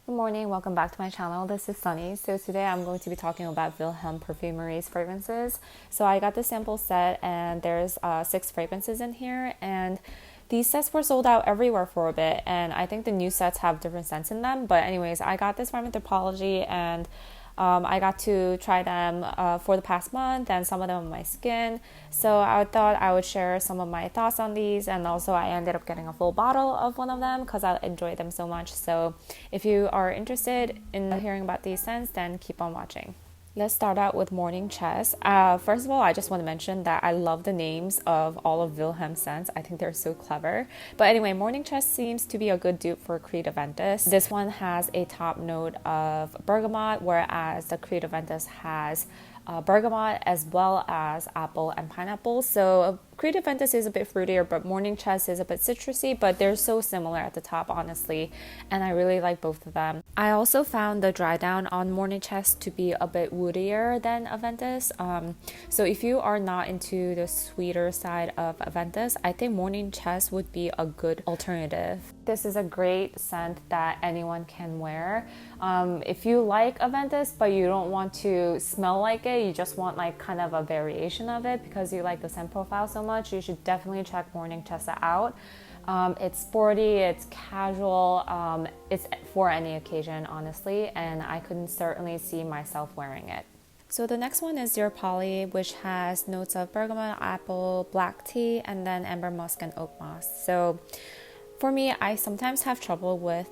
Good morning, welcome back to my channel. This is Sunny. So today I'm going to be talking about Vilhelm Parfumerie's fragrances. So I got the sample set and there's 6 fragrances in here, and these sets were sold out everywhere for a bit, and I think the new sets have different scents in them. But anyways, I got this from Anthropologie, and I got to try them for the past month and some of them on my skin. So I thought I would share some of my thoughts on these, and also I ended up getting a full bottle of one of them because I enjoyed them so much. So if you are interested in hearing about these scents, then keep on watching. Let's start out with Morning Chest. First of all, I just want to mention that I love the names of all of Wilhelm's scents. I think they're so clever. But anyway, Morning Chest seems to be a good dupe for Creed Aventus. This one has a top note of bergamot, whereas the Creed Aventus has bergamot as well as apple and pineapple. So Creed Aventus is a bit fruitier, but Morning Chest is a bit citrusy, but they're so similar at the top, honestly, and I really like both of them. I also found the dry down on Morning Chest to be a bit woodier than Aventus. So if you are not into the sweeter side of Aventus, I think Morning Chest would be a good alternative. This is a great scent that anyone can wear. If you like Aventus but you don't want to smell like it, you just want like kind of a variation of it because you like the scent profile so much, you should definitely check Morning Chest out. It's sporty, it's casual, it's for any occasion, honestly, and I could certainly see myself wearing it. So the next one is Dear Polly, which has notes of bergamot, apple, black tea, and then amber musk and oak moss. So for me, I sometimes have trouble with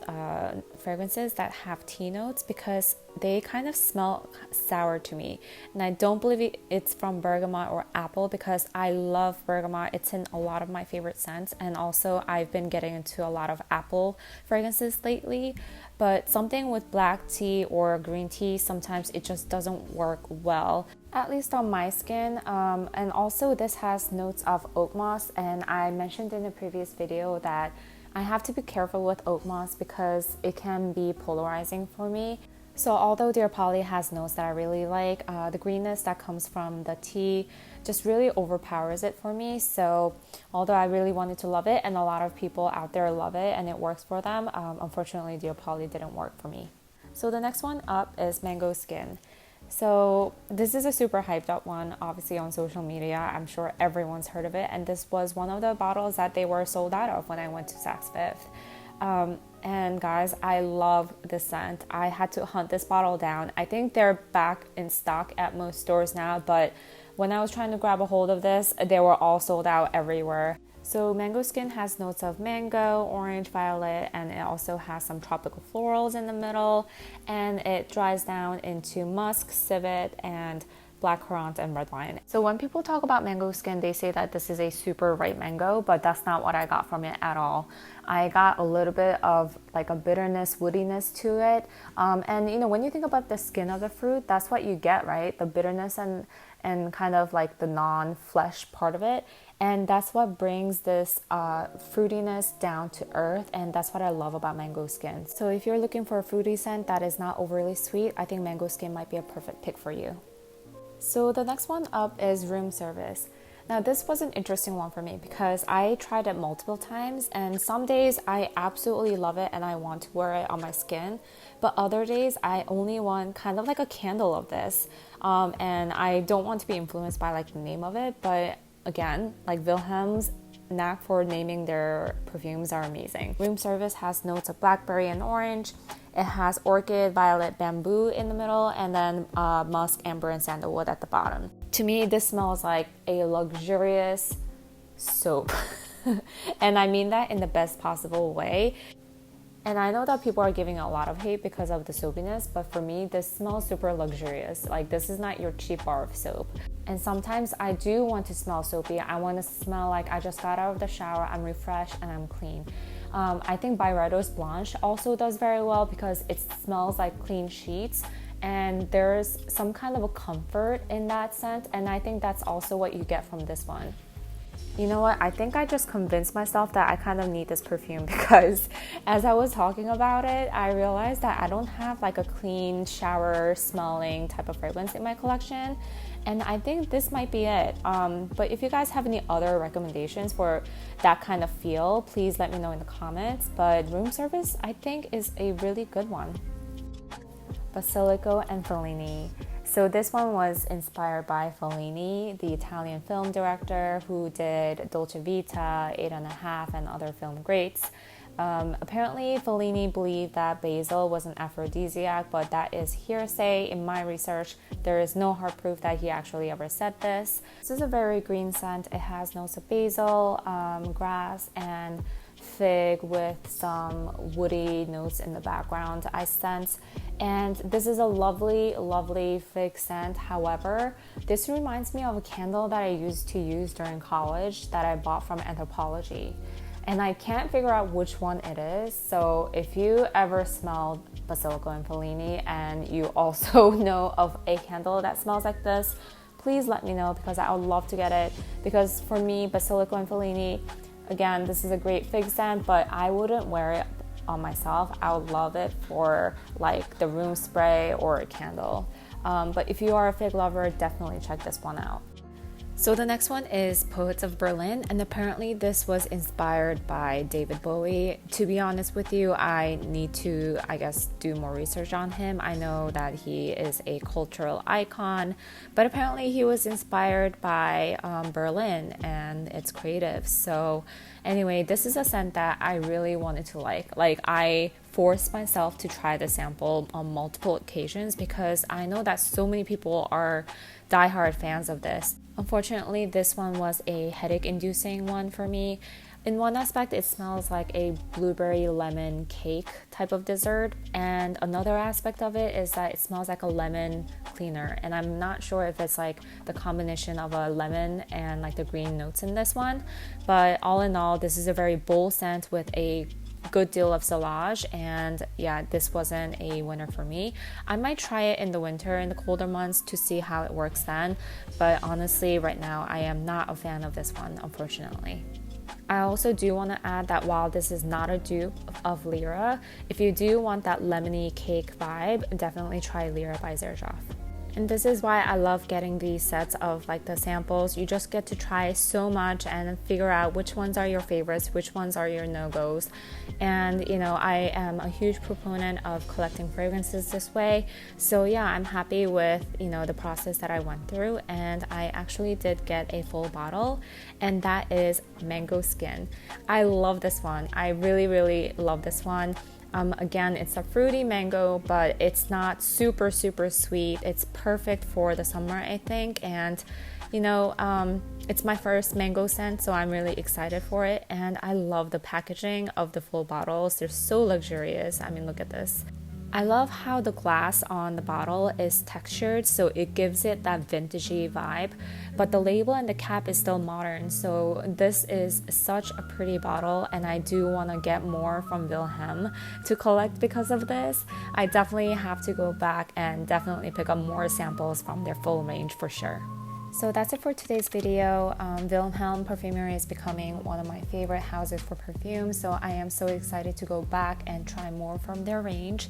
fragrances that have tea notes because they kind of smell sour to me. And I don't believe it's from bergamot or apple because I love bergamot. It's in a lot of my favorite scents. And also I've been getting into a lot of apple fragrances lately. But something with black tea or green tea, sometimes it just doesn't work well, at least on my skin. And also this has notes of oak moss, and I mentioned in a previous video that I have to be careful with oak moss because it can be polarizing for me. So although Dear Polly has notes that I really like, the greenness that comes from the tea just really overpowers it for me. So although I really wanted to love it, and a lot of people out there love it and it works for them, unfortunately Dear Polly didn't work for me. So the next one up is Mango Skin. So this is a super hyped up one, obviously on social media. I'm sure everyone's heard of it, and this was one of the bottles that they were sold out of when I went to Saks Fifth. And guys, I love this scent. I had to hunt this bottle down. I think they're back in stock at most stores now, but when I was trying to grab a hold of this, they were all sold out everywhere. So Mango Skin has notes of mango, orange, violet, and it also has some tropical florals in the middle, and it dries down into musk, civet, and black currant and red wine. So when people talk about Mango Skin, they say that this is a super ripe mango, but that's not what I got from it at all. I got a little bit of like a bitterness, woodiness to it. And you know, when you think about the skin of the fruit, that's what you get, right? The bitterness and kind of like the non-flesh part of it. And that's what brings this fruitiness down to earth, and that's what I love about Mango Skin. So if you're looking for a fruity scent that is not overly sweet, I think Mango Skin might be a perfect pick for you. So the next one up is Room Service. Now this was an interesting one for me because I tried it multiple times, and some days I absolutely love it and I want to wear it on my skin, but other days I only want kind of like a candle of this, and I don't want to be influenced by like the name of it. But again, like Wilhelm's knack for naming their perfumes are amazing. Room Service has notes of blackberry and orange. It has orchid, violet, bamboo in the middle, and then musk, amber, and sandalwood at the bottom. To me, this smells like a luxurious soap. And I mean that in the best possible way. And I know that people are giving a lot of hate because of the soapiness, but for me, this smells super luxurious. Like, this is not your cheap bar of soap. And sometimes I do want to smell soapy. I want to smell like I just got out of the shower, I'm refreshed, and I'm clean. I think Byretto's Blanche also does very well because it smells like clean sheets, and there's some kind of a comfort in that scent, and I think that's also what you get from this one. You know what? I think I just convinced myself that I kind of need this perfume because as I was talking about it, I realized that I don't have like a clean shower smelling type of fragrance in my collection. And I think this might be it. But if you guys have any other recommendations for that kind of feel, please let me know in the comments. But room service, I think, is a really good one. Basilico and Fellini. So this one was inspired by Fellini, the Italian film director who did Dolce Vita, 8½, and other film greats. Apparently, Fellini believed that basil was an aphrodisiac, but that is hearsay. In my research, there is no hard proof that he actually ever said this. This is a very green scent. It has notes of basil, grass, and fig with some woody notes in the background, I sense. And this is a lovely fig scent. However, this reminds me of a candle that I used to use during college that I bought from Anthropology. And I can't figure out which one it is. So if you ever smelled Basilico and Fellini and you also know of a candle that smells like this, please let me know, because I would love to get it. Because for me, Basilico and Fellini, again, this is a great fig scent, but I wouldn't wear it on myself. I would love it for like the room spray or a candle. But if you are a fig lover, definitely check this one out. So the next one is Poets of Berlin, and apparently this was inspired by David Bowie. To be honest with you, I need to, do more research on him. I know that he is a cultural icon, but apparently he was inspired by Berlin and its creatives. So anyway, this is a scent that I really wanted to like. I forced myself to try the sample on multiple occasions because I know that so many people are diehard fans of this. Unfortunately, this one was a headache-inducing one for me. In one aspect, it smells like a blueberry lemon cake type of dessert, and another aspect of it is that it smells like a lemon cleaner, and I'm not sure if it's like the combination of a lemon and like the green notes in this one, but all in all, this is a very bold scent with a good deal of silage, and yeah, this wasn't a winner for me. I might try it in the winter, in the colder months, to see how it works then, but honestly right now I am not a fan of this one, unfortunately. I also do want to add that while this is not a dupe of Lyra, if you do want that lemony cake vibe, definitely try Lyra by Xerjoff. And this is why I love getting these sets of like the samples. You just get to try so much and figure out which ones are your favorites, which ones are your no-goes. And I am a huge proponent of collecting fragrances this way. So yeah, I'm happy with the process that I went through, and I actually did get a full bottle, and that is Mango Skin. I love this one. I really love this one. Again, it's a fruity mango, but it's not super sweet. It's perfect for the summer, I think. And it's my first mango scent, so I'm really excited for it. And I love the packaging of the full bottles. They're so luxurious. I mean, look at this. I love how the glass on the bottle is textured, so it gives it that vintagey vibe, but the label and the cap is still modern. So this is such a pretty bottle, and I do want to get more from Vilhelm to collect because of this. I definitely have to go back and definitely pick up more samples from their full range for sure. So that's it for today's video. Vilhelm Parfumerie is becoming one of my favorite houses for perfume, so I am so excited to go back and try more from their range.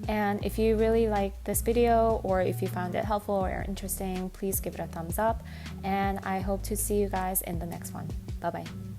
And if you really liked this video, or if you found it helpful or interesting, please give it a thumbs up, and I hope to see you guys in the next one. Bye bye.